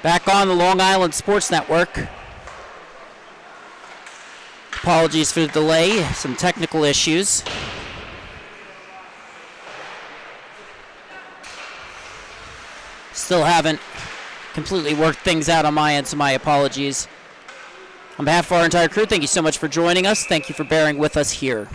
Back on the Long Island Sports Network. Apologies for the delay, some technical issues. Still haven't completely worked things out on my end, so my apologies. On behalf of our entire crew, thank you so much for joining us. Thank you for bearing with us here.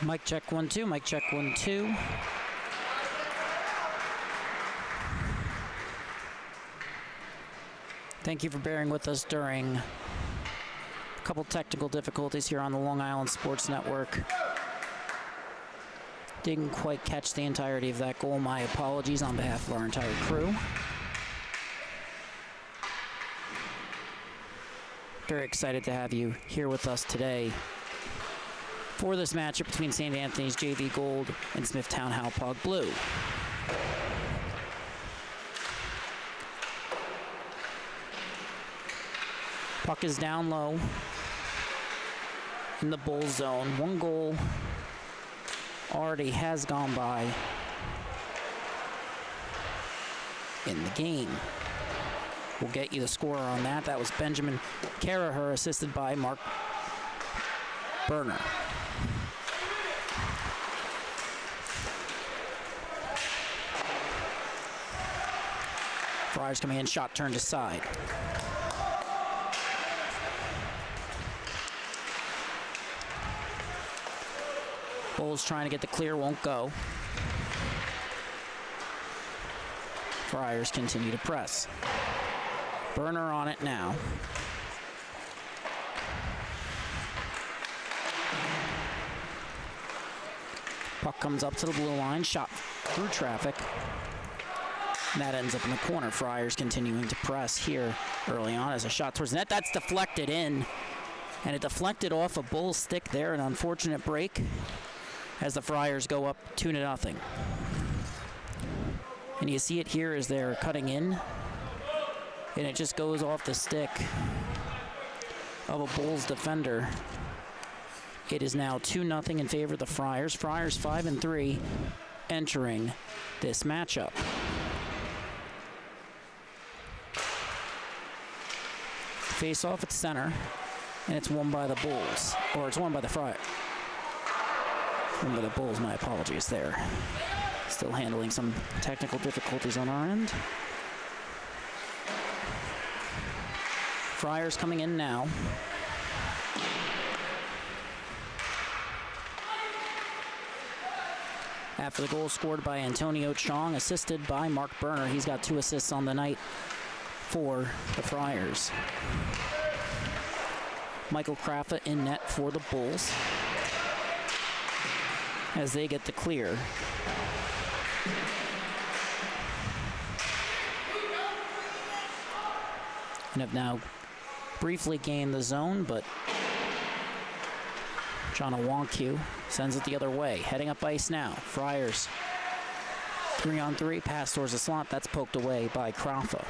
Mic check 1 2, mic check 1 2. Thank you for bearing with us during a couple technical difficulties here on the Long Island Sports Network. Didn't quite catch the entirety of that goal. My apologies on behalf of our entire crew. Very excited to have you here with us today for this matchup between St. Anthony's JV Gold and Smithtown Hauppauge Blue. Puck is down low in the Bulls zone. One goal already has gone by in the game. We'll get you the score on that. That was Benjamin Caraher, assisted by Mark Berner. Friars coming in, shot turned aside. Bulls trying to get the clear, won't go. Friars continue to press. Berner on it now. Puck comes up to the blue line, shot through traffic. And that ends up in the corner. Friars continuing to press here early on as a shot towards the net. That's deflected in. And it deflected off a Bull's stick there. An unfortunate break as the Friars go up 2-0. And you see it here as they're cutting in. And it just goes off the stick of a Bulls defender. It is now 2-0 in favor of the Friars. Friars 5-3 entering this matchup. Face off at center, and it's won by the Bulls. Or it's won by the Friars. Won by the Bulls, my apologies there. Still handling some technical difficulties on our end. Friars coming in now. After the goal scored by Antonio Chong, assisted by Mark Berner. He's got 2 assists on the night for the Friars. Michael Kraffa in net for the Bulls as they get the clear. And have now briefly gained the zone, but John Owonkwu sends it the other way. Heading up ice now. Friars 3-on-3, pass towards the slot. That's poked away by Kraffa.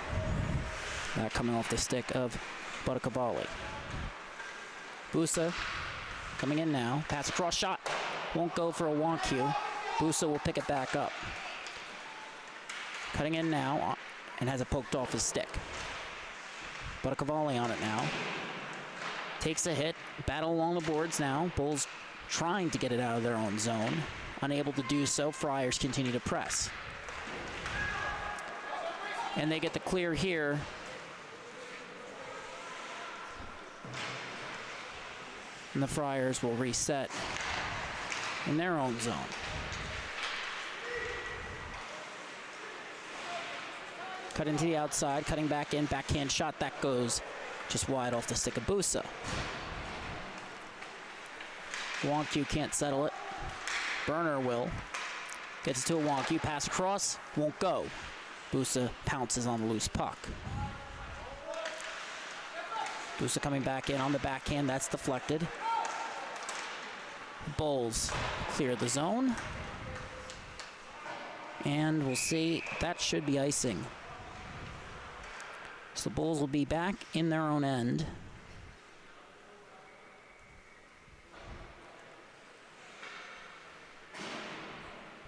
That coming off the stick of Buttacavali. Busa coming in now. Pass across, shot. Won't go for Owonkwu. Busa will pick it back up. Cutting in now and has it poked off his stick. Buttacavali on it now. Takes a hit. Battle along the boards now. Bulls trying to get it out of their own zone. Unable to do so. Friars continue to press. And they get the clear here. And the Friars will reset in their own zone. Cut into the outside, cutting back in, backhand shot. That goes just wide off the stick of Busa. Owonkwu can't settle it. Berner will. Gets it to Owonkwu, pass across, won't go. Busa pounces on the loose puck. Busa coming back in on the backhand, that's deflected. Bulls clear the zone. And we'll see, that should be icing. So the Bulls will be back in their own end.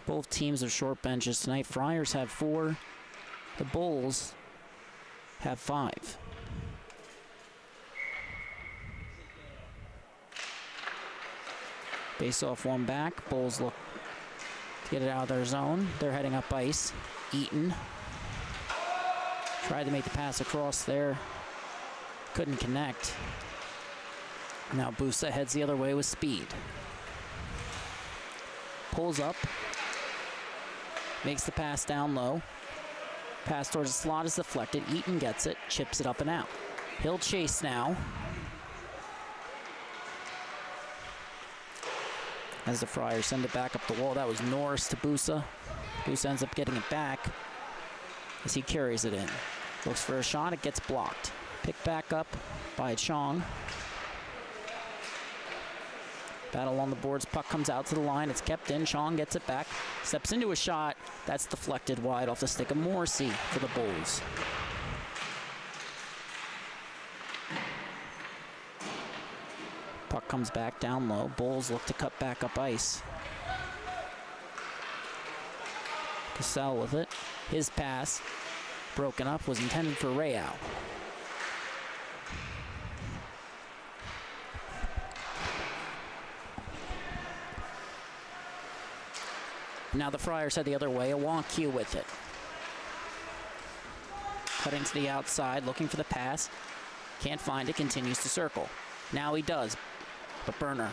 Both teams have short benches tonight. Friars have 4. The Bulls have 5. Face off one back. Bulls look to get it out of their zone. They're heading up ice. Eaton tried to make the pass across there. Couldn't connect. Now Busa heads the other way with speed. pulls up, makes the pass down low. Pass towards the slot is deflected. Eaton gets it, chips it up and out. He'll chase now. As the Friars send it back up the wall. That was Norris to Busa. Busa ends up getting it back as he carries it in. Looks for a shot, it gets blocked. Picked back up by Chong. Battle on the boards, puck comes out to the line, it's kept in, Chong gets it back, steps into a shot, that's deflected wide off the stick of Morrissey for the Bulls. Puck comes back down low, Bulls look to cut back up ice. Cassell with it, his pass, broken up, was intended for Rayau. Now the Friars head the other way, a Wonku with it. Cutting to the outside, looking for the pass. Can't find it, continues to circle. Now he does, but Burner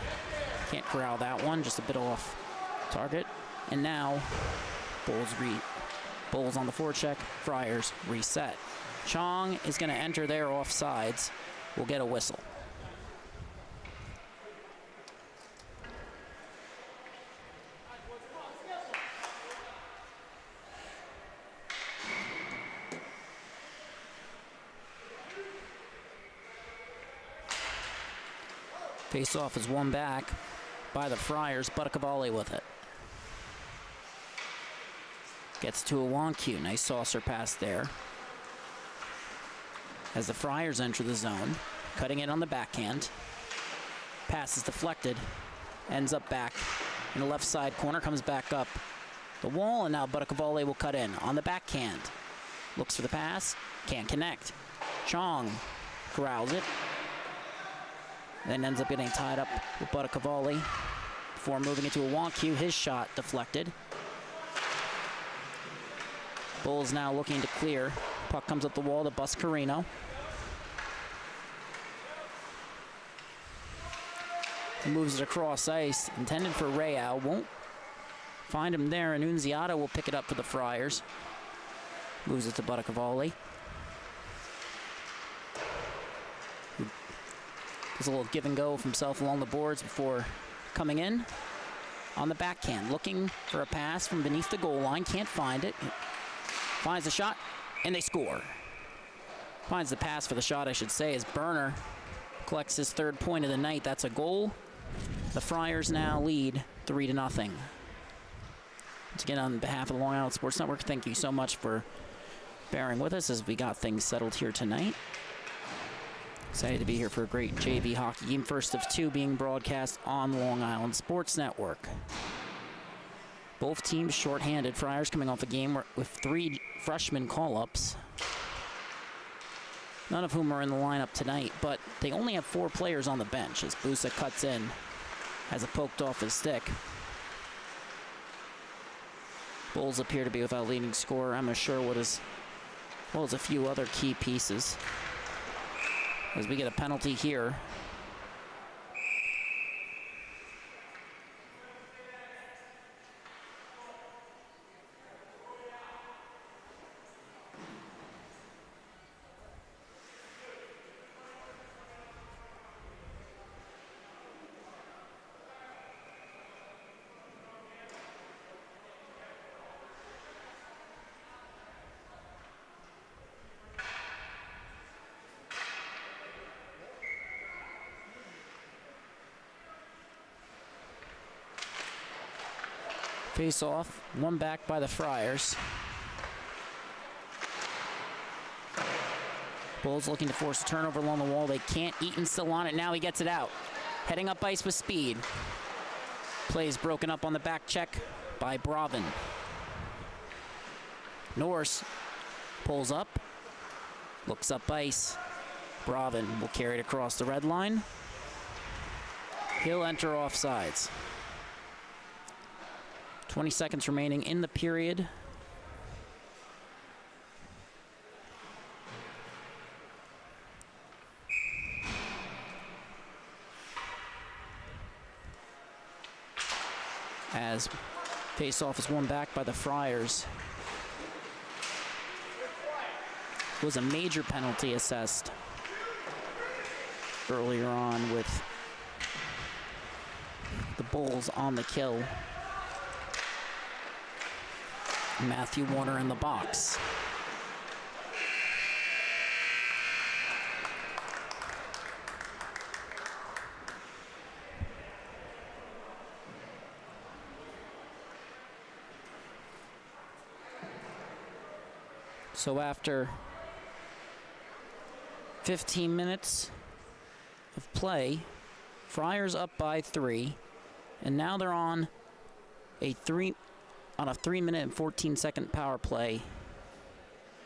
can't corral that one, just a bit off target. And now, Bulls on the forecheck, Friars reset. Chong is gonna enter there offsides. We'll get a whistle. Face-off is won back by the Friars. Buttacavale with it. Gets to a Wonku. Nice saucer pass there. As the Friars enter the zone, cutting it on the backhand. Pass is deflected. Ends up back in the left side corner. Comes back up the wall, and now Buttacavale will cut in on the backhand. Looks for the pass. Can't connect. Chong corrals it. Then ends up getting tied up with Buttacavale before moving into a Wonku. His shot deflected. Bulls now looking to clear. Puck comes up the wall to Bus Carino. Moves it across ice, intended for Rayau. Won't find him there, and Unziata will pick it up for the Friars. Moves it to Buttacavale. There's a little give and go of himself along the boards before coming in. On the backhand, looking for a pass from beneath the goal line. Can't find it. Finds the shot, and they score. Finds the pass for the shot, I should say, as Burner collects his third point of the night. That's a goal. The Friars now lead 3-0. Once again, on behalf of the Long Island Sports Network, thank you so much for bearing with us as we got things settled here tonight. Excited to be here for a great JV hockey game. First of two being broadcast on Long Island Sports Network. Both teams shorthanded. Friars coming off a game with 3 freshman call-ups. None of whom are in the lineup tonight, but they only have 4 players on the bench as Busa cuts in, has it poked off his stick. Bulls appear to be without leading scorer Emma Sherwood, as well as a few other key pieces. As we get a penalty here. Face off, one back by the Friars. Bulls looking to force a turnover along the wall. They can't. Eaton's still on it. Now he gets it out. Heading up ice with speed. Plays broken up on the back check by Bravin. Norris pulls up. Looks up ice. Bravin will carry it across the red line. He'll enter offsides. 20 seconds remaining in the period. as face-off is won back by the Friars. It was a major penalty assessed earlier on with the Bulls on the kill. Matthew Warner in the box. So after 15 minutes of play, Friars up by 3, and now they're on a 3-minute and 14-second power play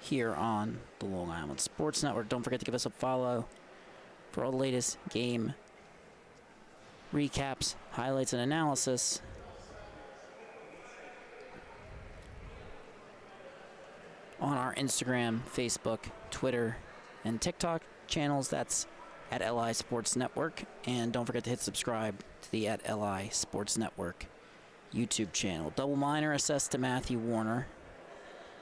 here on the Long Island Sports Network. Don't forget to give us a follow for all the latest game recaps, highlights, and analysis. On our Instagram, Facebook, Twitter, and TikTok channels. That's at LI Sports Network. And don't forget to hit subscribe to the at LI Sports Network YouTube channel. Double minor assessed to Matthew Warner.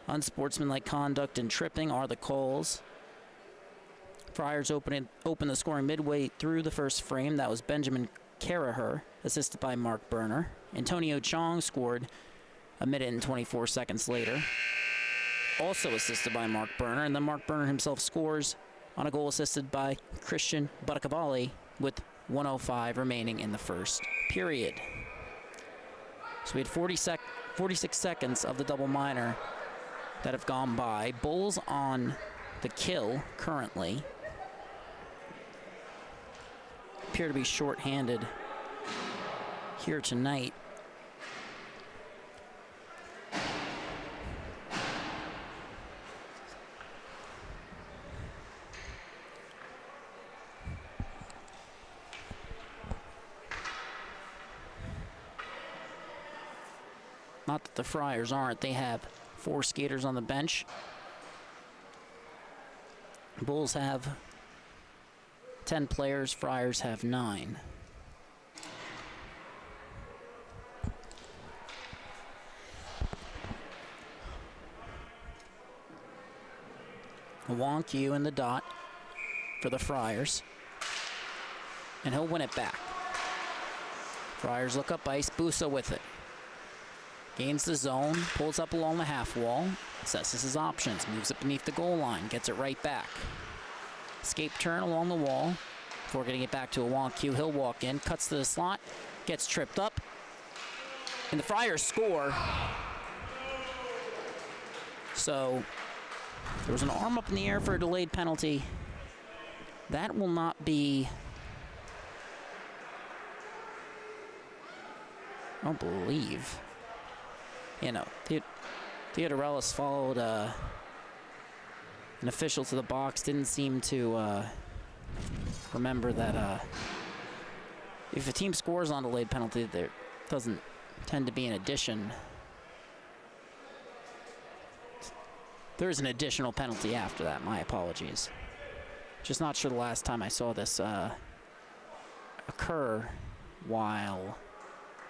Unsportsmanlike conduct and tripping are the calls. Friars open the scoring midway through the first frame. That was Benjamin Caraher, assisted by Mark Berner. Antonio Chong scored a minute and 24 seconds later, also assisted by Mark Berner, and then Mark Berner himself scores on a goal assisted by Christian Buttacavali with 1:05 remaining in the first period. So we had 46 seconds of the double minor that have gone by. Bulls on the kill currently. Appear to be short-handed here tonight. Not that the Friars aren't. They have 4 skaters on the bench. Bulls have 10 players. Friars have 9. Wonku in the dot for the Friars. And he'll win it back. Friars look up ice. Busa with it. Gains the zone, pulls up along the half wall, assesses his options, moves it beneath the goal line, gets it right back. Escape turn along the wall before getting it back to Wonku. He'll walk in, cuts to the slot, gets tripped up, and the Friars score. So there was an arm up in the air for a delayed penalty. That will not be, I don't believe. Theodorellis followed an official to the box, didn't seem to remember that if a team scores on delayed penalty, there doesn't tend to be an addition. There's an additional penalty after that. My apologies. Just not sure the last time I saw this occur while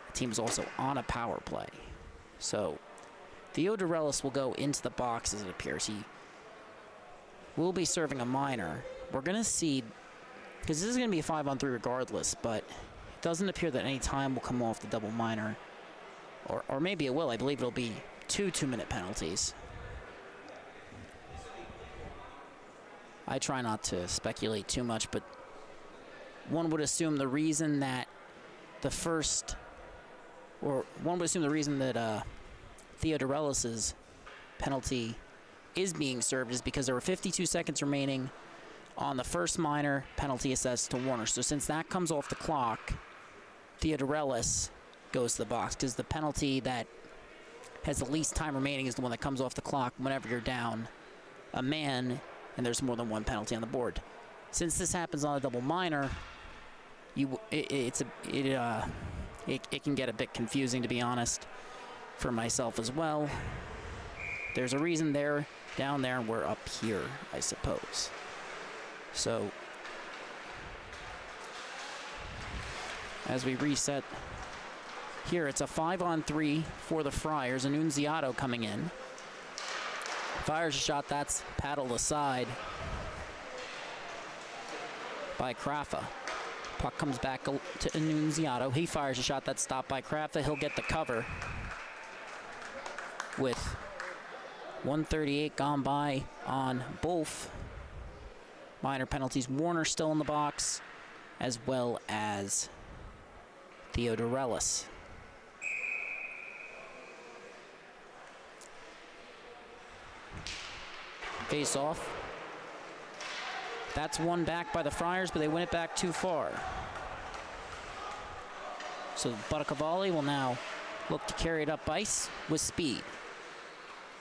the team was also on a power play. So Theodorellis will go into the box as it appears. He will be serving a minor. We're going to see, because this is going to be a 5-on-3 regardless, but it doesn't appear that any time will come off the double minor. Or maybe it will. I believe it'll be 2 2-minute penalties. I try not to speculate too much, but one would assume the reason that Theodorellis' penalty is being served is because there were 52 seconds remaining on the first minor penalty assessed to Warner. So since that comes off the clock, Theodorellis goes to the box, because the penalty that has the least time remaining is the one that comes off the clock whenever you're down a man and there's more than one penalty on the board. Since this happens on a double minor, it can get a bit confusing, to be honest, for myself as well. There's a reason they're down there and we're up here, I suppose. So as we reset Here it's a 5-on-3 for the Friars. Annunziato coming in. Fires a shot that's paddled aside by Krafa. Puck comes back to Annunziato. He fires a shot that's stopped by Krafa. He'll get the cover with 1:38 gone by on both minor penalties. Warner still in the box, as well as Theodorelis. Face off. That's won back by the Friars, but they win it back too far. So Buttacavalli will now look to carry it up ice with speed.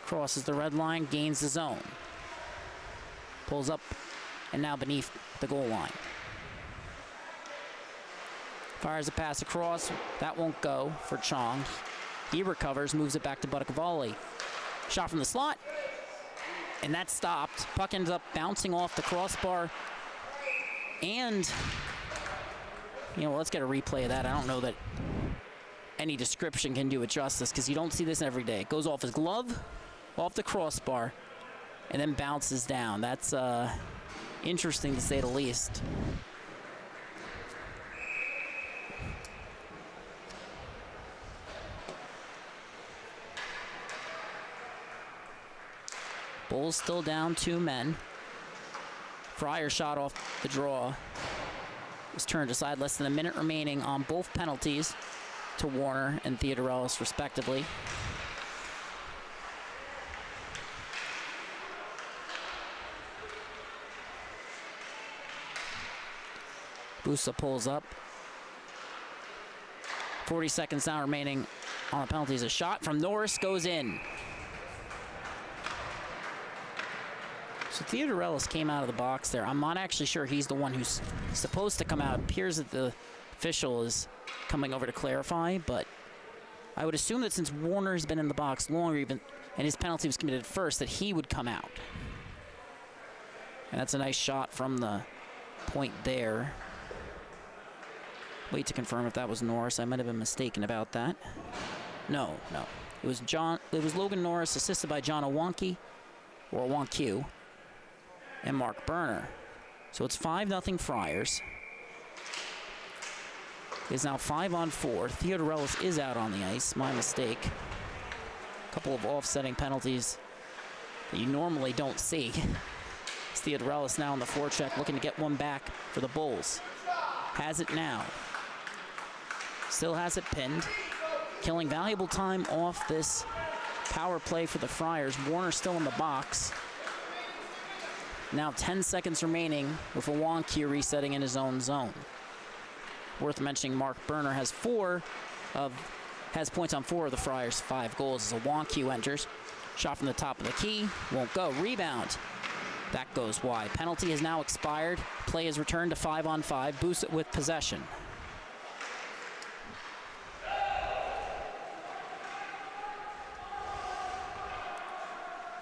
Crosses the red line, gains the zone. Pulls up and now beneath the goal line. Fires a pass across. That won't go for Chong. He recovers, moves it back to Buttacavalli. Shot from the slot. And that's stopped. Puck ends up bouncing off the crossbar. And, let's get a replay of that. I don't know that any description can do it justice because you don't see this every day. It goes off his glove, off the crossbar, and then bounces down. That's interesting to say the least. Bulls still down 2 men. Fryer shot off the draw. Was turned aside. Less than a minute remaining on both penalties to Warner and Theodorelis, respectively. Busa pulls up. 40 seconds now remaining on the penalties. A shot from Norris goes in. So Theodorelis came out of the box there. I'm not actually sure he's the one who's supposed to come out. It appears that the official is coming over to clarify, but I would assume that since Warner's been in the box longer even, and his penalty was committed first, that he would come out. And that's a nice shot from the point there. Wait to confirm if that was Norris. I might have been mistaken about that. No. It was Logan Norris, assisted by John Owanke, or Owanque, and Mark Berner. So it's 5-0 Friars. It's now 5-on-4. Theodorelis is out on the ice. My mistake. A couple of offsetting penalties that you normally don't see. It's Theodorelis now on the forecheck, looking to get one back for the Bulls. Has it now. Still has it pinned. Killing valuable time off this power play for the Friars. Warner still in the box. Now 10 seconds remaining with Owanque resetting in his own zone. Worth mentioning, Mark Berner has points on 4 of the Friars' 5 goals as Owanque enters. Shot from the top of the key, won't go. Rebound. That goes wide. Penalty has now expired. Play is returned to 5-on-5. Boost it with possession.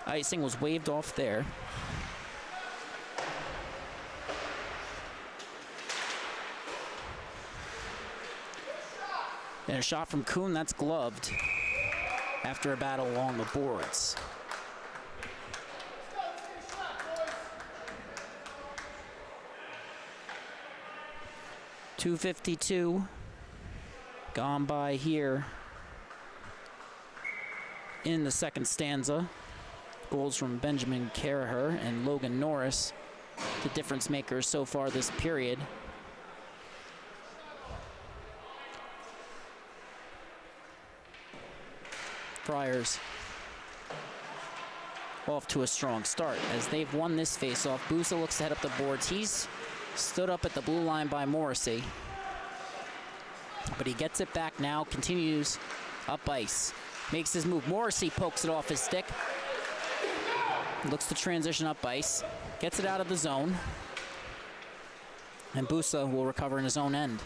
Icing was waved off there. And a shot from Kuhn, that's gloved after a battle along the boards. .252 gone by here in the second stanza. Goals from Benjamin Carraher and Logan Norris, the difference makers so far this period. Friars off to a strong start as they've won this faceoff. Busa looks to head up the boards. He's stood up at the blue line by Morrissey, but he gets it back now, continues up ice, makes his move. Morrissey pokes it off his stick, looks to transition up ice, gets it out of the zone, and Busa will recover in his own end.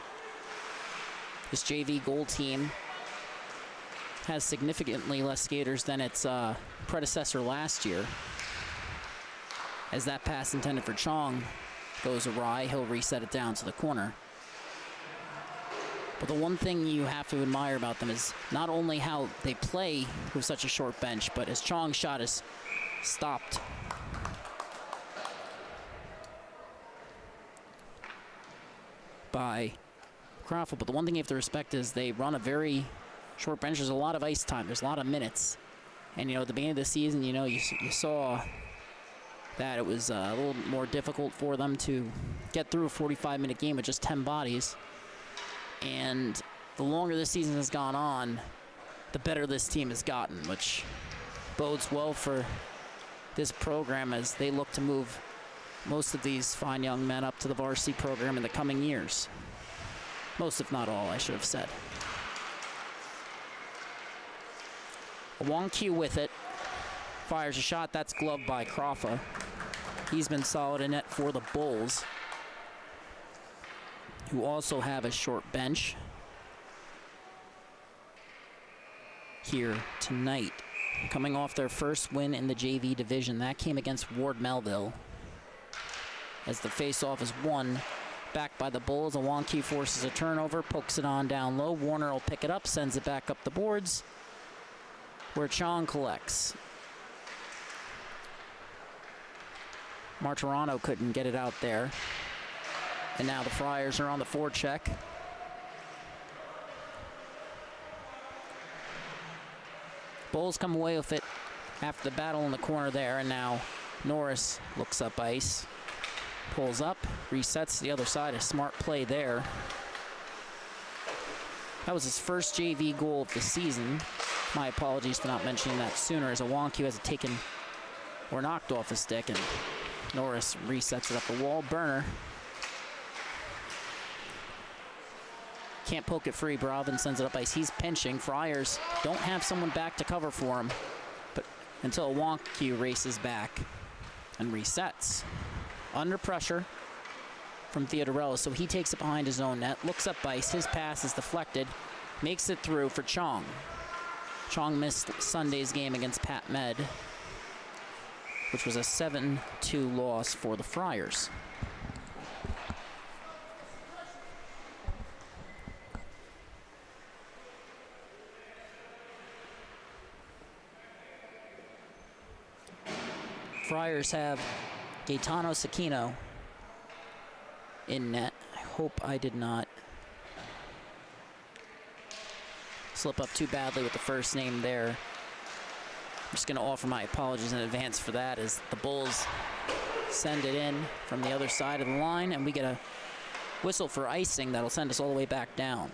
This JV goal team has significantly less skaters than its predecessor last year. As that pass intended for Chong goes awry, he'll reset it down to the corner. But the one thing you have to admire about them is not only how they play with such a short bench, but as Chong's shot is stopped by Crawford. But the one thing you have to respect is they run a very short bench. There's a lot of ice time. There's a lot of minutes. And, at the beginning of the season, you saw that it was a little more difficult for them to get through a 45-minute game with just 10 bodies. And the longer this season has gone on, the better this team has gotten, which bodes well for this program as they look to move most of these fine young men up to the varsity program in the coming years. Most, if not all, I should have said. Wong-Kyu with it. Fires a shot. That's gloved by Crawford. He's been solid in net for the Bulls, who also have a short bench here tonight. Coming off their first win in the JV division. That came against Ward Melville. As the face-off is won back by the Bulls. Wong-Kyu forces a turnover, pokes it on down low. Warner will pick it up, sends it back up the boards, where Chong collects. Martirano couldn't get it out there. And now the Friars are on the forecheck. Bulls come away with it after the battle in the corner there, and now Norris looks up ice, pulls up, resets to the other side. A smart play there. That was his first JV goal of the season. My apologies for not mentioning that sooner, as Wong-Kyu has it taken or knocked off his stick, and Norris resets it up the wall. Burner can't poke it free. Bravin sends it up ice. He's pinching. Friars don't have someone back to cover for him, but until Wong-Kyu races back and resets. Under pressure from Theodorello, so he takes it behind his own net, looks up ice. His pass is deflected, makes it through for Chong. Chong missed Sunday's game against Pat Med, which was a 7-2 loss for the Friars. Friars have Gaetano Sakino in net. I hope I did not slip up too badly with the first name there. I'm just going to offer my apologies in advance for that, as the Bulls send it in from the other side of the line, and we get a whistle for icing that'll send us all the way back down.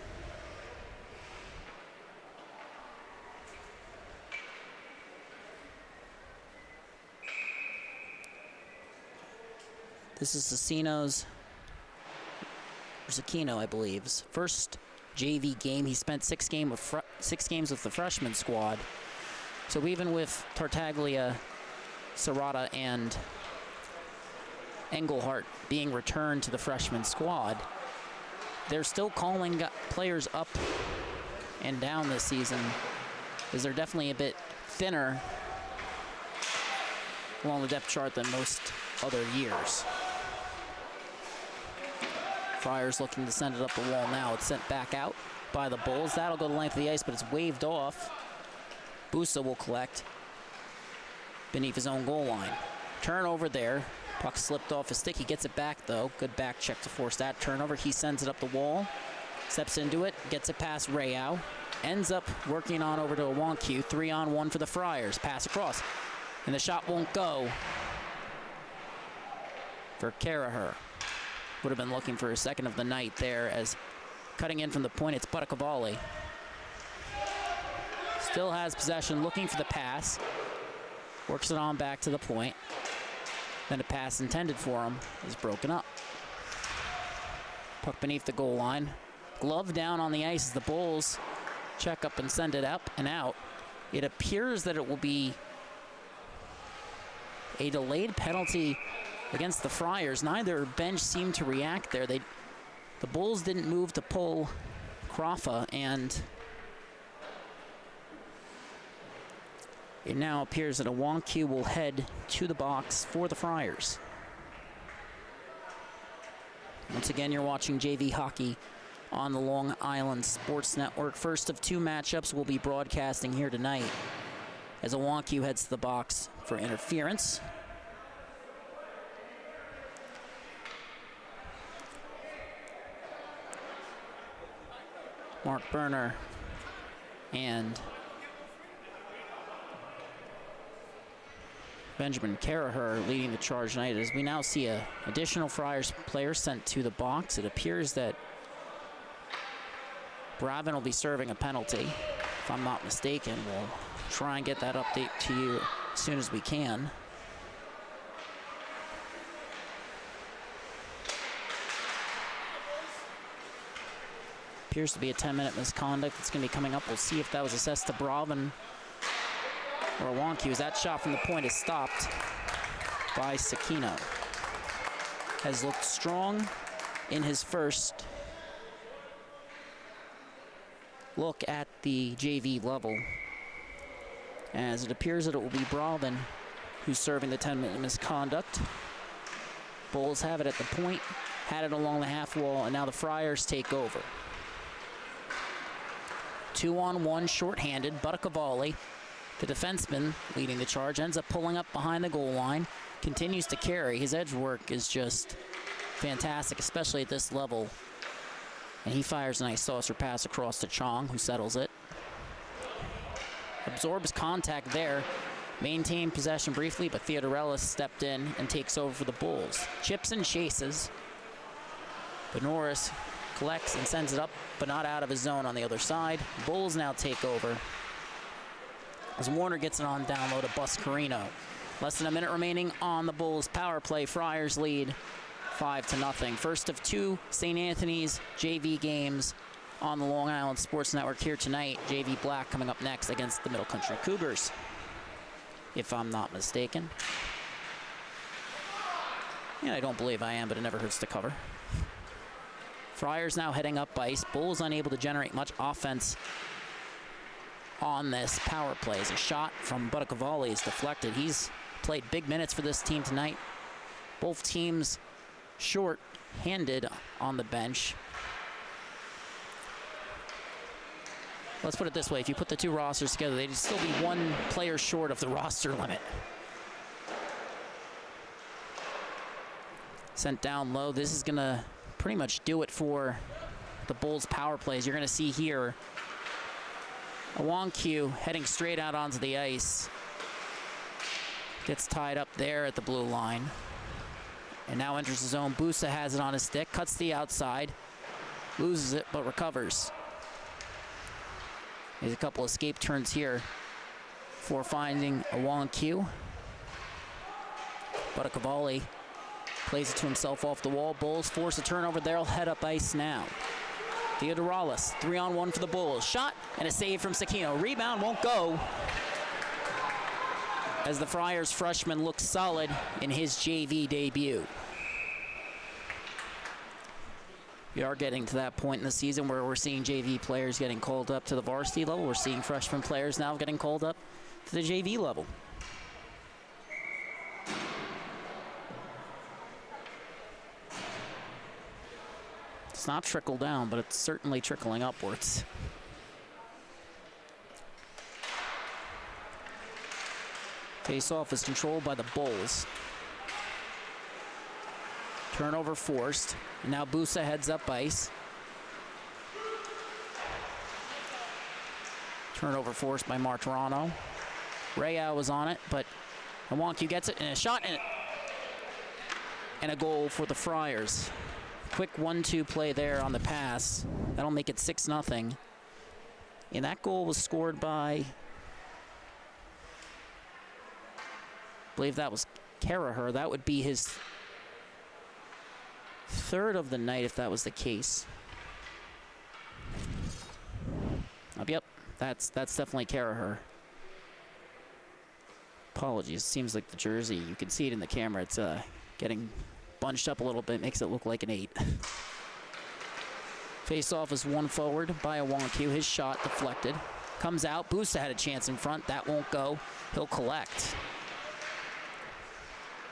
This is Sakino, I believe's first JV game. He spent 6 games with the freshman squad. So even with Tartaglia, Serrata, and Engelhardt being returned to the freshman squad, they're still calling players up and down this season, as they're definitely a bit thinner along the depth chart than most other years. Friars looking to send it up the wall now. It's sent back out by the Bulls. That'll go the length of the ice, but it's waved off. Busa will collect beneath his own goal line. Turnover there. Puck slipped off his stick. He gets it back, though. Good back check to force that turnover. He sends it up the wall, steps into it, gets it past Rayau, ends up working on over to a Wong-Kyu. 3-on-1 for the Friars. Pass across, and the shot won't go for Karaher. Would have been looking for a second of the night there, as cutting in from the point, it's Buttakovali. Still has possession, looking for the pass. Works it on back to the point. Then a pass intended for him is broken up. Puck beneath the goal line. Glove down on the ice as the Bulls check up and send it up and out. It appears that it will be a delayed penalty against the Friars. Neither bench seemed to react there. The Bulls didn't move to pull Crawford, and it now appears that a Wong-Kyu will head to the box for the Friars. Once again, you're watching JV Hockey on the Long Island Sports Network. First of two matchups we'll be broadcasting here tonight as Hauppauge heads to the box for interference. Mark Berner and Benjamin Caraher leading the charge tonight as we now see an additional Friars player sent to the box. It appears that Bravin will be serving a penalty, if I'm not mistaken. We'll try and get that update to you as soon as we can. Appears to be a 10-minute misconduct that's going to be coming up. We'll see if that was assessed to Bravin or Hauppauge. That shot from the point is stopped by Sakino. Has looked strong in his first look at the JV level, as it appears that it will be Bravin who's serving the 10-minute misconduct. Bulls have it at the point, had it along the half wall, and now the Friars take over. 2-on-1 shorthanded. Buttacavali, the defenseman leading the charge, ends up pulling up behind the goal line, continues to carry. His edge work is just fantastic, especially at this level. And he fires a nice saucer pass across to Chong, who settles it. Absorbs contact there. Maintained possession briefly, but Theodorelis stepped in and takes over for the Bulls. Chips and chases. Benoris collects and sends it up, but not out of his zone on the other side. Bulls now take over as Warner gets it on down low to Buscarino. Less than a minute remaining on the Bulls power play. Friars lead 5-0. First of two St. Anthony's JV games on the Long Island Sports Network here tonight. JV Black coming up next against the Middle Country Cougars, if I'm not mistaken. Yeah, I don't believe I am, but it never hurts to cover. Friars now heading up ice. Bulls unable to generate much offense on this power play as a shot from Buttacavali is deflected. He's played big minutes for this team tonight. Both teams short-handed on the bench. Let's put it this way. If you put the two rosters together, they'd still be one player short of the roster limit. Sent down low. This is going to pretty much do it for the Bulls power plays. You're going to see here Hauppauge heading straight out onto the ice. Gets tied up there at the blue line. And now enters the zone. Busa has it on his stick. Cuts the outside. Loses it, but recovers. There's a couple escape turns here for finding Hauppauge. Buttacavali plays it to himself off the wall. Bulls force a turnover. They'll head up ice now. Theodoralis, 3-on-1 for the Bulls. Shot and a save from Sakino. Rebound won't go, as the Friars freshman looks solid in his JV debut. We are getting to that point in the season where we're seeing JV players getting called up to the varsity level. We're seeing freshman players now getting called up to the JV level. It's not trickled down, but it's certainly trickling upwards. Face-off is controlled by the Bulls. Turnover forced. And now Busa heads up ice. Turnover forced by Martirano. Real was on it, but Hauppauge gets it, and a shot, and a goal for the Friars. Quick 1-2 play there on the pass. That'll make it 6-0. And that goal was scored by, I believe that was Caraher. That would be his third of the night if that was the case. Yep, that's definitely Caraher. Apologies, seems like the jersey, you can see it in the camera, it's getting bunched up a little bit, makes it look like an 8. Face-off is one forward by Hauppauge. His shot deflected. Comes out. Busa had a chance in front. That won't go. He'll collect.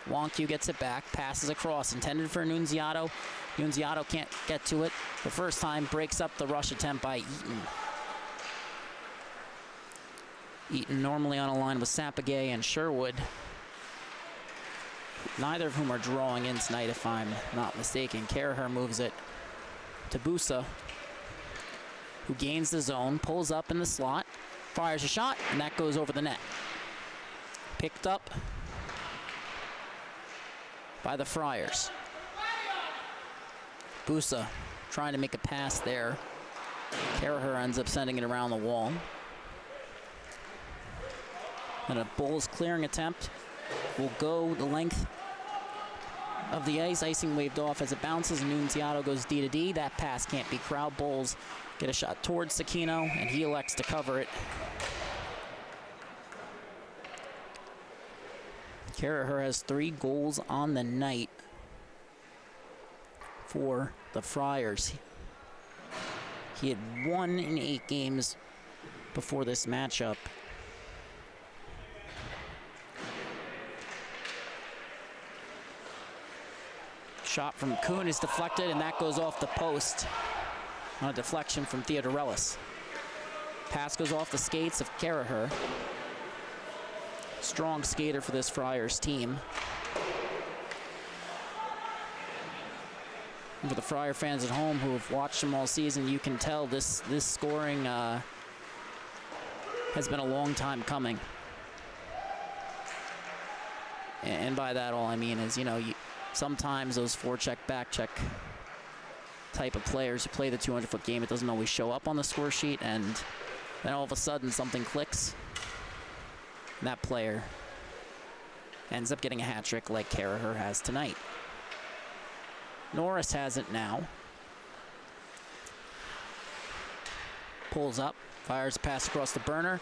Wonku gets it back, passes across, intended for Nunziato. Nunziato can't get to it the first time, breaks up the rush attempt by Eaton. Eaton normally on a line with Sapagay and Sherwood, neither of whom are drawing in tonight, if I'm not mistaken. Caraher moves it to Busa, who gains the zone, pulls up in the slot, fires a shot, and that goes over the net. Picked up by the Friars. Busa trying to make a pass there. Caraher ends up sending it around the wall. And a Bulls clearing attempt will go the length of the ice. Icing waved off as it bounces. Nunziato goes D to D. That pass can't be corralled. Bulls get a shot towards Sakino, and he elects to cover it. Caraher has 3 goals on the night for the Friars. He had 1 in 8 games before this matchup. Shot from Kuhn is deflected, and that goes off the post on a deflection from Theodorellis. Pass goes off the skates of Caraher. Strong skater for this Friars team. And for the Friar fans at home who have watched them all season, you can tell this scoring has been a long time coming. And by that, all I mean is, sometimes those forecheck, backcheck type of players who play the 200-foot game, it doesn't always show up on the score sheet, and then all of a sudden something clicks, and that player ends up getting a hat trick like Caraher has tonight. Norris has it now. Pulls up, fires a pass across the burner,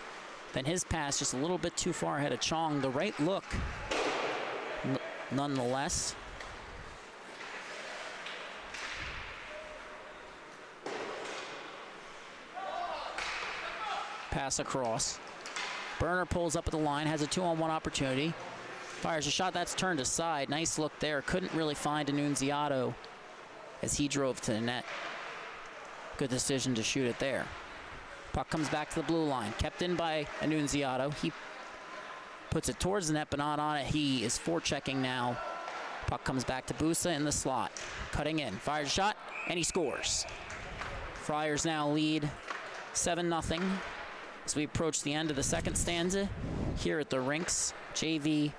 then his pass just a little bit too far ahead of Chong. The right look, nonetheless. Pass across. Burner pulls up at the line, has a 2-on-1 opportunity. Fires a shot that's turned aside. Nice look there. Couldn't really find Annunziato as he drove to the net. Good decision to shoot it there. Puck comes back to the blue line. Kept in by Annunziato. He puts it towards the net, but not on it. He is forechecking now. Puck comes back to Busa in the slot. Cutting in. Fires a shot, and he scores. Friars now lead 7-0. As we approach the end of the second stanza here at the rinks, JV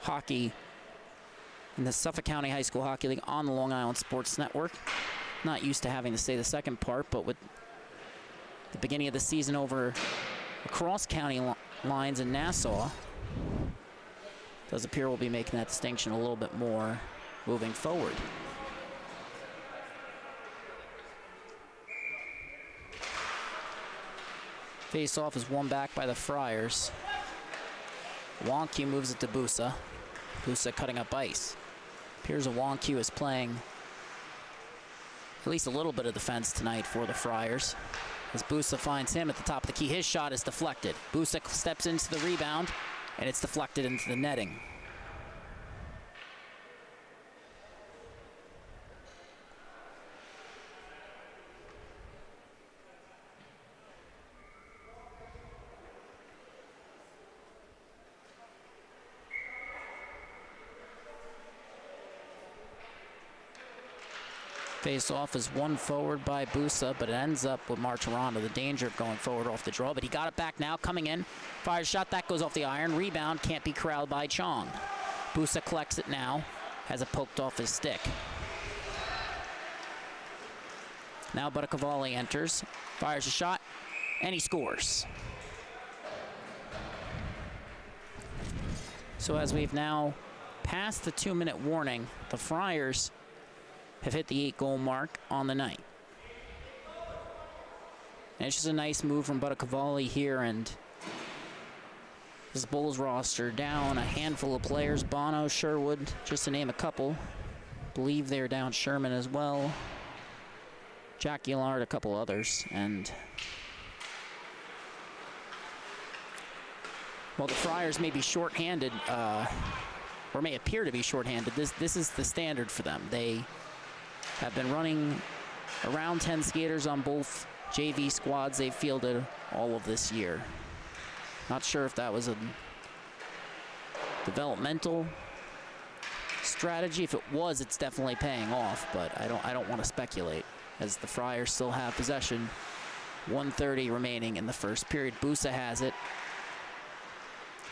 hockey in the Suffolk County High School Hockey League on the Long Island Sports Network. Not used to having to say the second part, but with the beginning of the season over across county lines in Nassau, does appear we'll be making that distinction a little bit more moving forward. Face-off is won back by the Friars. Wonku moves it to Busa. Busa cutting up ice. Appears Wonku is playing at least a little bit of defense tonight for the Friars, as Busa finds him at the top of the key. His shot is deflected. Busa steps into the rebound, and it's deflected into the netting. Face-off is won forward by Busa, but it ends up with Martirano. The danger of going forward off the draw, but he got it back now, coming in. Fires shot, that goes off the iron. Rebound can't be corralled by Chong. Busa collects it now, has it poked off his stick. Now Buttacavalli enters, fires a shot, and he scores. So as we've now passed the 2-minute warning, the Friars have hit the 8-goal mark on the night. And it's just a nice move from Buttacavalli here, and this Bulls roster down a handful of players. Bono, Sherwood, just to name a couple. Believe they're down Sherman as well. Jack Gillard, a couple others, and while the Friars may be shorthanded, or may appear to be shorthanded. This is the standard for them. They have been running around 10 skaters on both JV squads they've fielded all of this year. Not sure if that was a developmental strategy. If it was, it's definitely paying off, but I don't want to speculate, as the Friars still have possession. 1:30 remaining in the first period. Busa has it.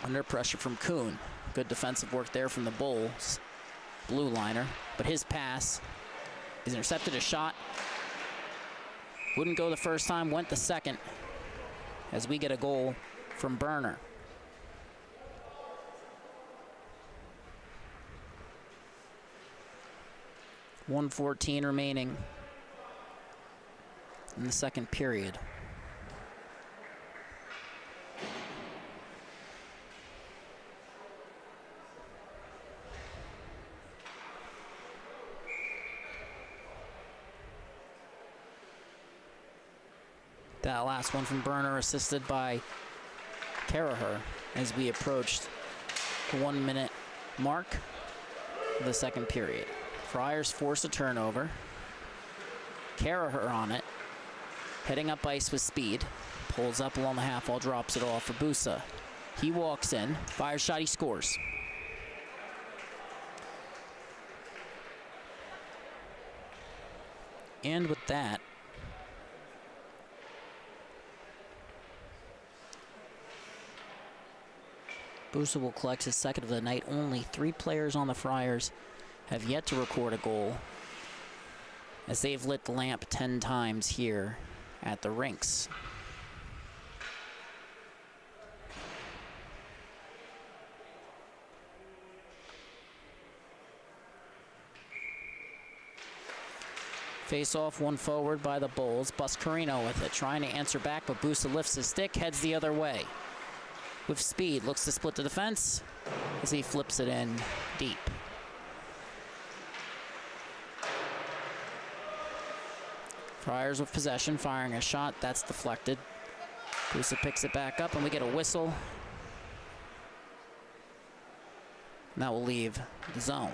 Under pressure from Kuhn. Good defensive work there from the Bulls. Blue liner, but his pass is intercepted. A shot wouldn't go the first time, went the second, as we get a goal from Burner. .114 remaining in the second period. That last one from Burner, assisted by Caraher, as we approached the 1 minute mark of the second period. Friars force a turnover. Caraher on it, heading up ice with speed. Pulls up along the half wall, drops it off for Busa. He walks in, fires shot, he scores. And with that, Busa will collect his second of the night. Only 3 players on the Friars have yet to record a goal, as they've lit the lamp 10 times here at the rinks. Face off, one forward by the Bulls. Buscarino with it, trying to answer back, but Busa lifts his stick, heads the other way. With speed, looks to split the defense as he flips it in deep. Friars with possession, firing a shot, that's deflected. Busa picks it back up, and we get a whistle. And that will leave the zone.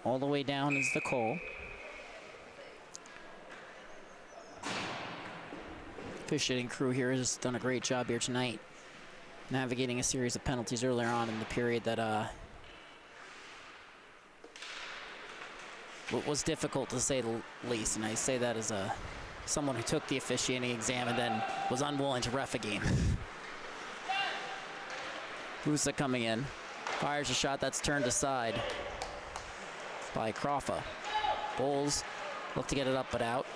All the way down is the Cole. Fish-hitting crew here has done a great job here tonight, navigating a series of penalties earlier on in the period that was difficult, to say the least. And I say that as someone who took the officiating exam and then was unwilling to ref a game. Busa coming in, fires a shot that's turned aside by Crawfa. Bulls look to get it up but out.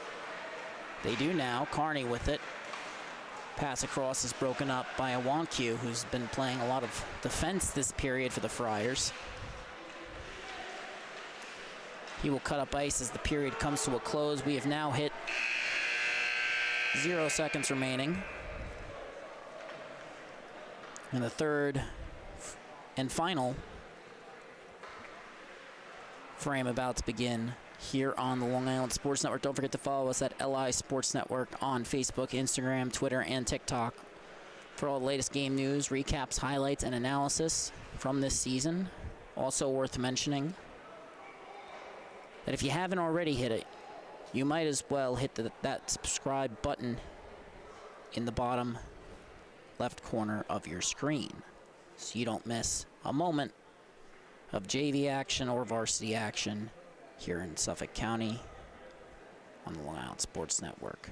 They do now. Carney with it. Pass across is broken up by Awanku, who's been playing a lot of defense this period for the Friars. He will cut up ice as the period comes to a close. We have now hit 0 seconds remaining in the third and final frame about to begin here on the Long Island Sports Network. Don't forget to follow us at LI Sports Network on Facebook, Instagram, Twitter, and TikTok for all the latest game news, recaps, highlights, and analysis from this season. Also worth mentioning that if you haven't already hit it, you might as well hit that subscribe button in the bottom left corner of your screen, so you don't miss a moment of JV action or varsity action here in Suffolk County on the Long Island Sports Network.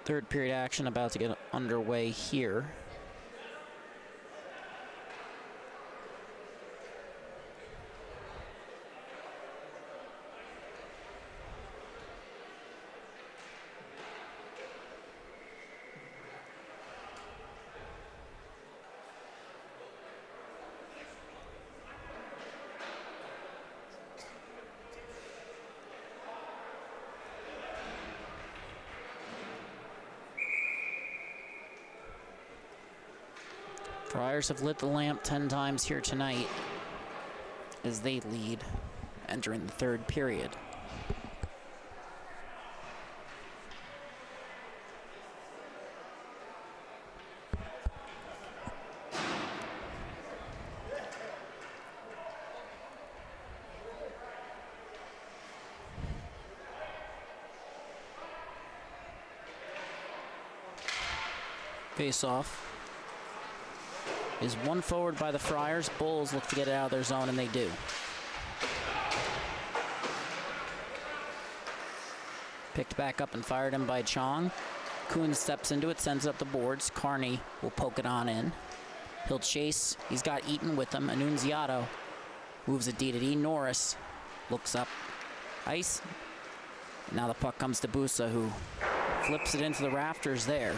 Third period action about to get underway here. Friars have lit the lamp 10 times here tonight as they lead entering the third period. Face-off is one forward by the Friars. Bulls look to get it out of their zone, and they do. Picked back up and fired in by Chong. Kuhn steps into it, sends it up the boards. Carney will poke it on in. He'll chase. He's got Eaton with him. Annunziato moves it D to D. Norris looks up. Ice. Now the puck comes to Busa, who flips it into the rafters there.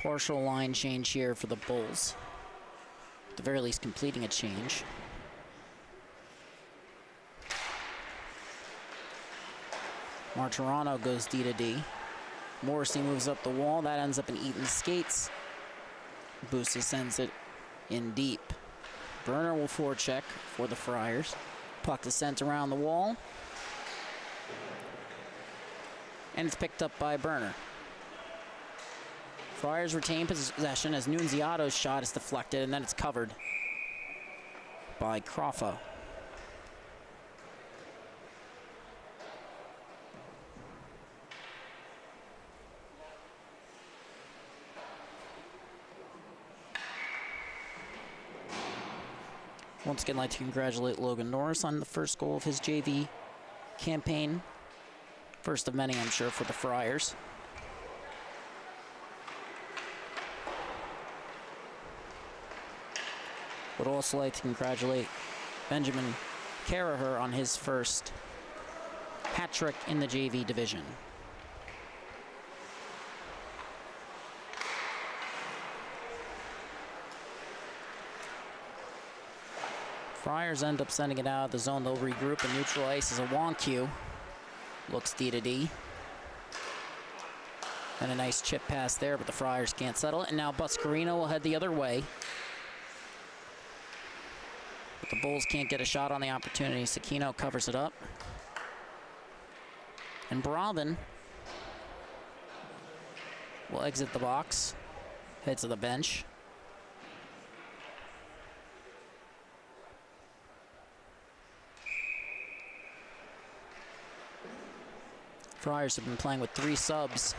Partial line change here for the Bulls. At the very least, completing a change. Martirano goes D to D. Morrissey moves up the wall. That ends up in Eaton's skates. Busa sends it in deep. Burner will forecheck for the Friars. Puck is sent around the wall. And it's picked up by Burner. Friars retain possession as Nunziato's shot is deflected, and then it's covered by Crawford. Once again, I'd like to congratulate Logan Norris on the first goal of his JV campaign. First of many, I'm sure, for the Friars. Would also like to congratulate Benjamin Caraher on his first hat trick in the JV division. Friars end up sending it out of the zone. They'll regroup and neutral ice as a Wonku looks D to D. And a nice chip pass there, but the Friars can't settle it. And now Buscarino will head the other way. But the Bulls can't get a shot on the opportunity. Sakino covers it up. And Bravin will exit the box, head to the bench. Friars have been playing with 3 subs.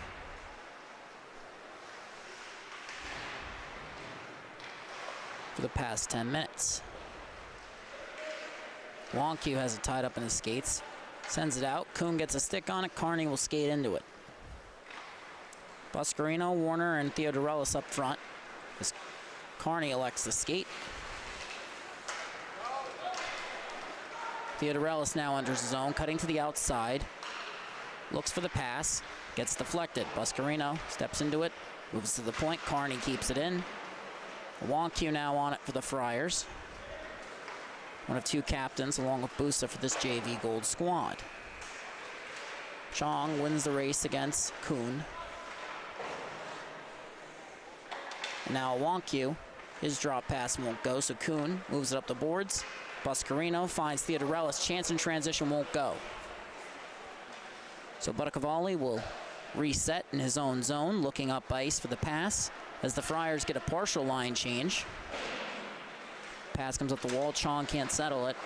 For the past 10 minutes. Wonku has it tied up in his skates. Sends it out. Kuhn gets a stick on it. Carney will skate into it. Buscarino, Warner, and Theodorelis up front. As Carney elects to skate. Theodorelis now enters the zone, cutting to the outside. Looks for the pass. Gets deflected. Buscarino steps into it. Moves to the point. Carney keeps it in. Wonku now on it for the Friars. One of 2 captains along with Busa for this JV Gold squad. Chong wins the race against Kuhn. And now Wonku, his drop pass won't go, so Kuhn moves it up the boards. Buscarino finds Theodorelis, chance in transition won't go. So Buttacavalli will reset in his own zone, looking up ice for the pass as the Friars get a partial line change. Pass comes up the wall. Chong can't settle it.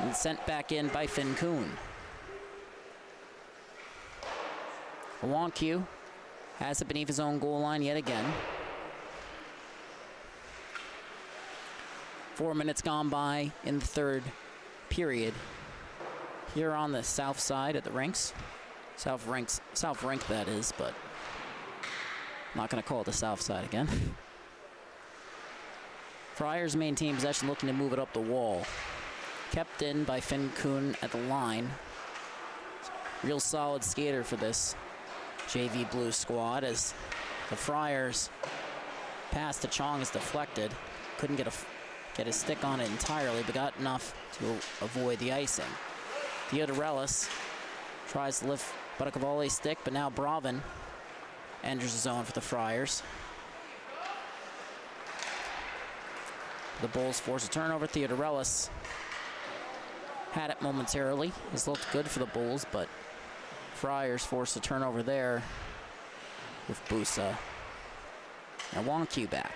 And sent back in by Finn Kuhn. Wonku has it beneath his own goal line yet again. 4 minutes gone by in the third period. Here on the south side at the rinks. South rink that is, but I'm not going to call it the south side again. Friars maintain possession, looking to move it up the wall. Kept in by Finn Kuhn at the line. Real solid skater for this JV Blue squad as the Friars pass to Chong is deflected. Couldn't get a get his stick on it entirely, but got enough to avoid the icing. Theodorelis tries to lift Buttakovale's stick, but now Bravin enters the zone for the Friars. The Bulls force a turnover. Theodorelis had it momentarily. It's looked good for the Bulls, but Friars force a turnover there with Busa and Wonku back.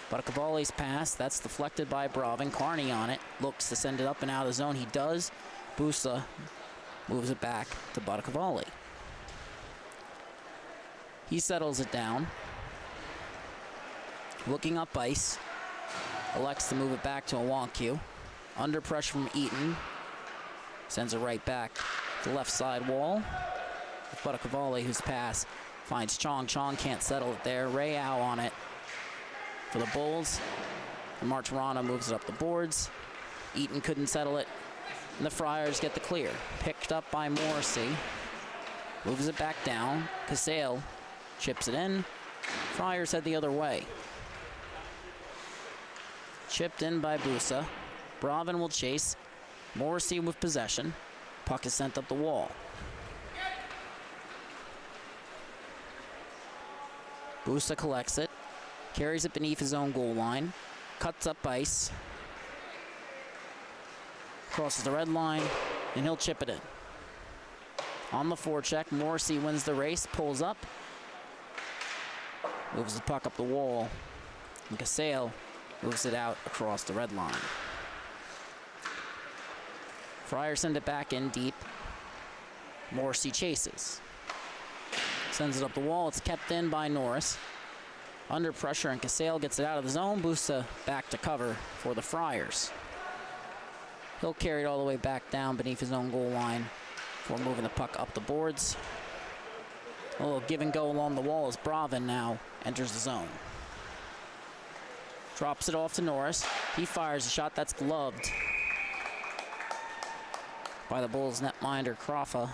Buttakovale's pass, that's deflected by Bravin. Carney on it, looks to send it up and out of the zone. He does. Busa moves it back to Buttakovale. He settles it down. Looking up ice. Elects to move it back to Wonku. Under pressure from Eaton. Sends it right back to the left side wall. Buttakovale, whose pass finds Chong. Chong can't settle it there. Rayao on it for the Bulls. And Martirano moves it up the boards. Eaton couldn't settle it. And the Friars get the clear. Picked up by Morrissey. Moves it back down. Casale chips it in. Friars head the other way. Chipped in by Busa. Bravin will chase. Morrissey with possession. Puck is sent up the wall. Busa collects it. Carries it beneath his own goal line. Cuts up ice. Crosses the red line, and he'll chip it in. On the forecheck, Morrissey wins the race, pulls up. Moves the puck up the wall. And Casale moves it out across the red line. Friars send it back in deep. Morrissey chases. Sends it up the wall. It's kept in by Norris. Under pressure, and Casale gets it out of the zone. Busa back to cover for the Friars. He'll carry it all the way back down beneath his own goal line before moving the puck up the boards. A little give and go along the wall as Bravin now enters the zone. Drops it off to Norris. He fires a shot that's gloved by the Bulls netminder Crawford.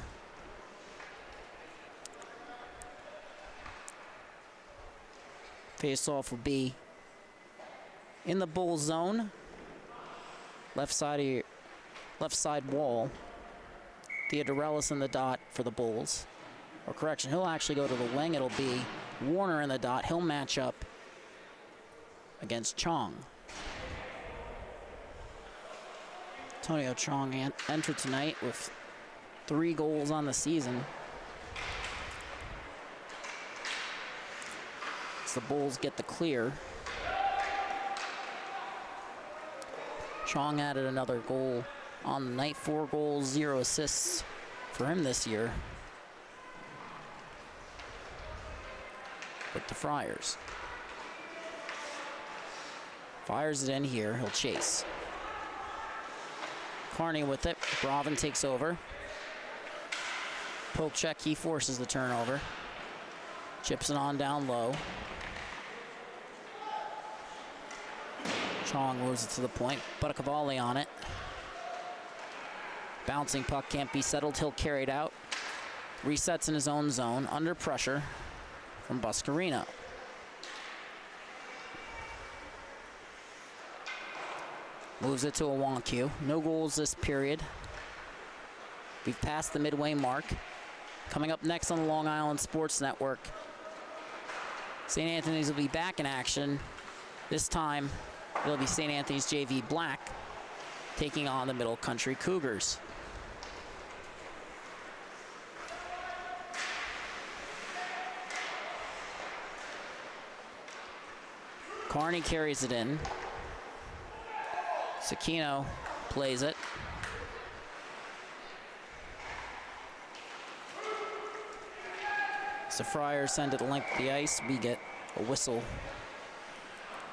Face-off will be in the Bulls zone. Left side wall. Theodorelis in the dot for the Bulls. Or correction, he'll actually go to the wing. It'll be Warner in the dot. He'll match up against Chong. Antonio Chong entered tonight with 3 goals on the season. As the Bulls get the clear. Chong added another goal on the night. 4 goals, 0 assists for him this year with the Friars. Fires it in here. He'll chase. Carney with it. Bravin takes over. Poke check. He forces the turnover. Chips it on down low. Chong moves it to the point. Buttakovale on it. Bouncing puck can't be settled. He'll carry it out. Resets in his own zone. Under pressure from Buscarino. Moves it to Wonku. No goals this period. We've passed the midway mark. Coming up next on the Long Island Sports Network, St. Anthony's will be back in action. This time, it'll be St. Anthony's JV Black taking on the Middle Country Cougars. Carney carries it in. Sakino plays it. As the Friars send it length of the ice, we get a whistle.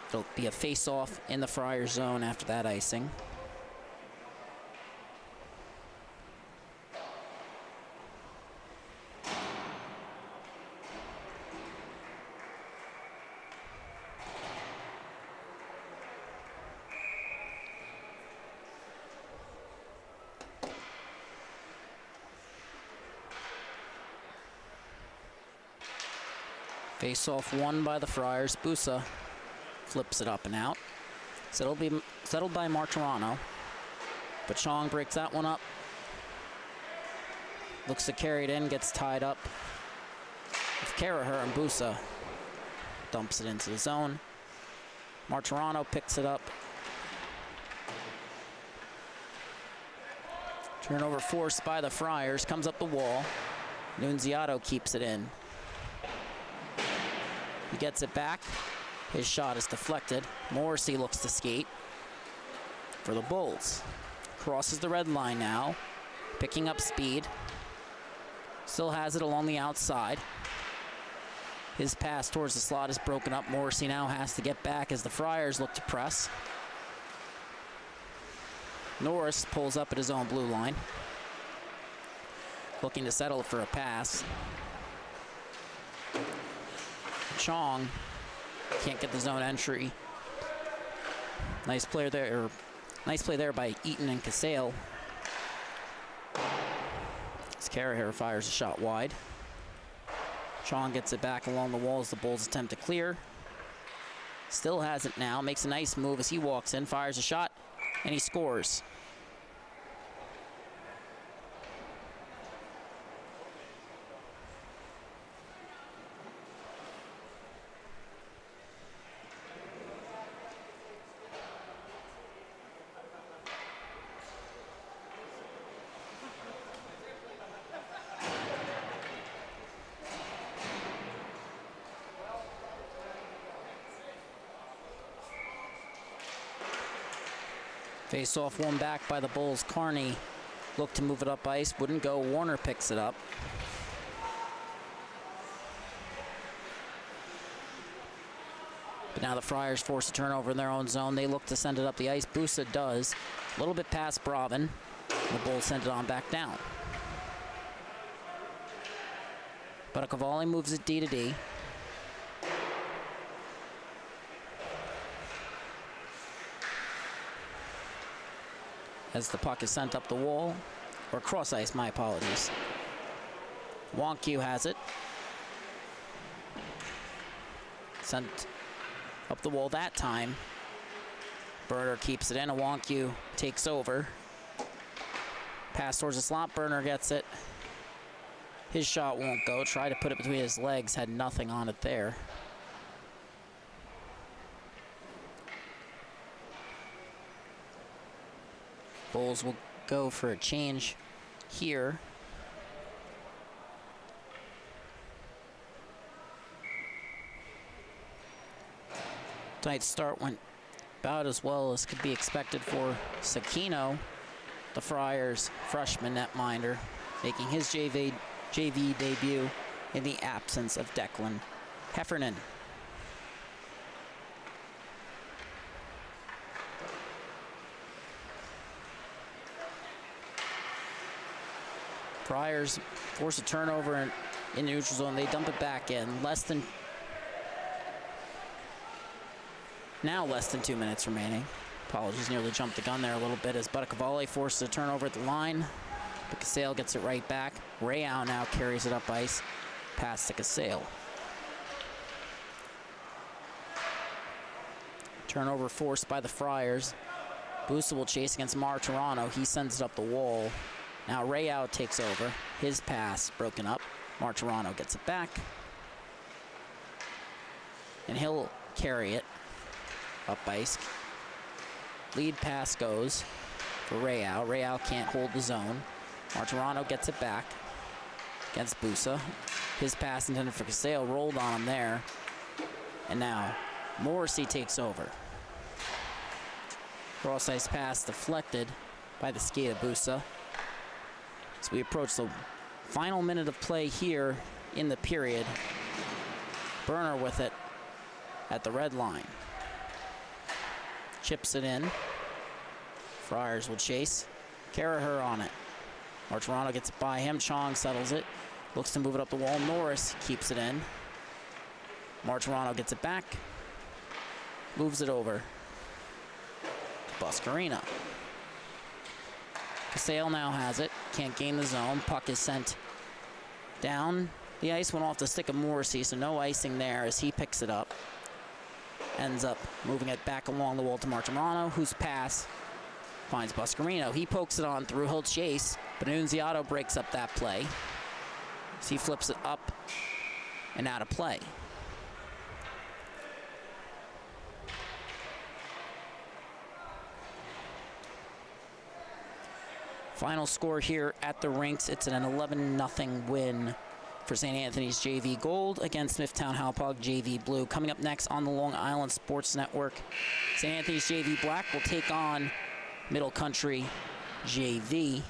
It'll be a face-off in the Friars zone after that icing. Face-off won by the Friars. Busa flips it up and out. Settled by Martirano. But Chong breaks that one up. Looks to carry it in, gets tied up. With Karaher and Busa. Dumps it into the zone. Martirano picks it up. Turnover forced by the Friars, comes up the wall. Nunziato keeps it in. He gets it back. His shot is deflected. Morrissey looks to skate for the Bulls. Crosses the red line now, picking up speed. Still has it along the outside. His pass towards the slot is broken up. Morrissey now has to get back as the Friars look to press. Norris pulls up at his own blue line, looking to settle for a pass. Chong can't get the zone entry. Nice play there by Eaton and Casale. As Karaher fires a shot wide. Chong gets it back along the wall as the Bulls attempt to clear. Still has it now, makes a nice move as he walks in, fires a shot, and he scores. Face off one back by the Bulls. Carney looked to move it up ice, wouldn't go. Warner picks it up. But now the Friars force a turnover in their own zone. They look to send it up the ice. Busa does. A little bit past Bravin. The Bulls send it on back down. But Cavalli moves it D to D. As the puck is sent up the wall, or cross ice, my apologies. Wonku has it. Sent up the wall that time. Burner keeps it in, and Wonku takes over. Pass towards the slot, Burner gets it. His shot won't go, tried to put it between his legs, had nothing on it there. Bulls will go for a change here. Tonight's start went about as well as could be expected for Sakino, the Friars freshman netminder, making his JV debut in the absence of Declan Heffernan. Friars force a turnover in neutral zone. They dump it back in. Less than 2 minutes remaining. Apologies, nearly jumped the gun there a little bit as Buttacavale forces a turnover at the line. But Casale gets it right back. Rayau now carries it up ice. Pass to Casale. Turnover forced by the Friars. Busa will chase against Martirano. He sends it up the wall. Now Rayau takes over. His pass broken up. Martirano gets it back. And he'll carry it up ice. Lead pass goes for Rayau. Rayau can't hold the zone. Martirano gets it back against Busa. His pass intended for Casale rolled on him there. And now Morrissey takes over. Cross ice pass deflected by the skate of Busa. As we approach the final minute of play here in the period. Burner with it at the red line. Chips it in. Friars will chase. Karaher on it. Martirano gets it by him. Chong settles it. Looks to move it up the wall. Norris keeps it in. Martirano gets it back. Moves it over to Buscarina. Casale now has it. Can't gain the zone. Puck is sent down. The ice went off the stick of Morrissey, so no icing there as he picks it up. ends up moving it back along the wall to Martirano, whose pass finds Buscarino. He pokes it on through. He'll chase, but Annunziato breaks up that play. So he flips it up and out of play. Final score here at the rinks, it's an 11-0 win for St. Anthony's JV Gold against Smithtown Hauppauge JV Blue. Coming up next on the Long Island Sports Network, St. Anthony's JV Black will take on Middle Country JV.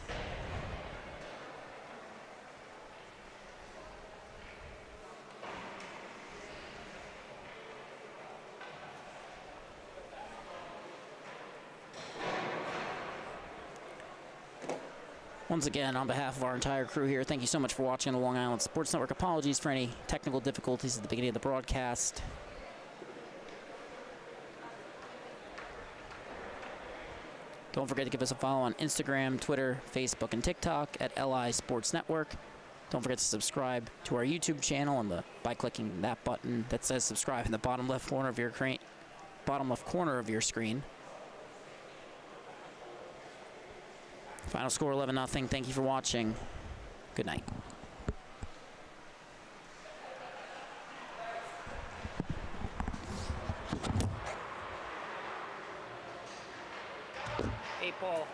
Once again, on behalf of our entire crew here, thank you so much for watching the Long Island Sports Network. Apologies for any technical difficulties at the beginning of the broadcast. Don't forget to give us a follow on Instagram, Twitter, Facebook, and TikTok at LI Sports Network. Don't forget to subscribe to our YouTube channel by clicking that button that says subscribe in the bottom left corner of your screen. Final score 11-0. Thank you for watching. Good night. Hey, Paul.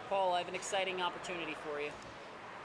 Paul, I have an exciting opportunity for you.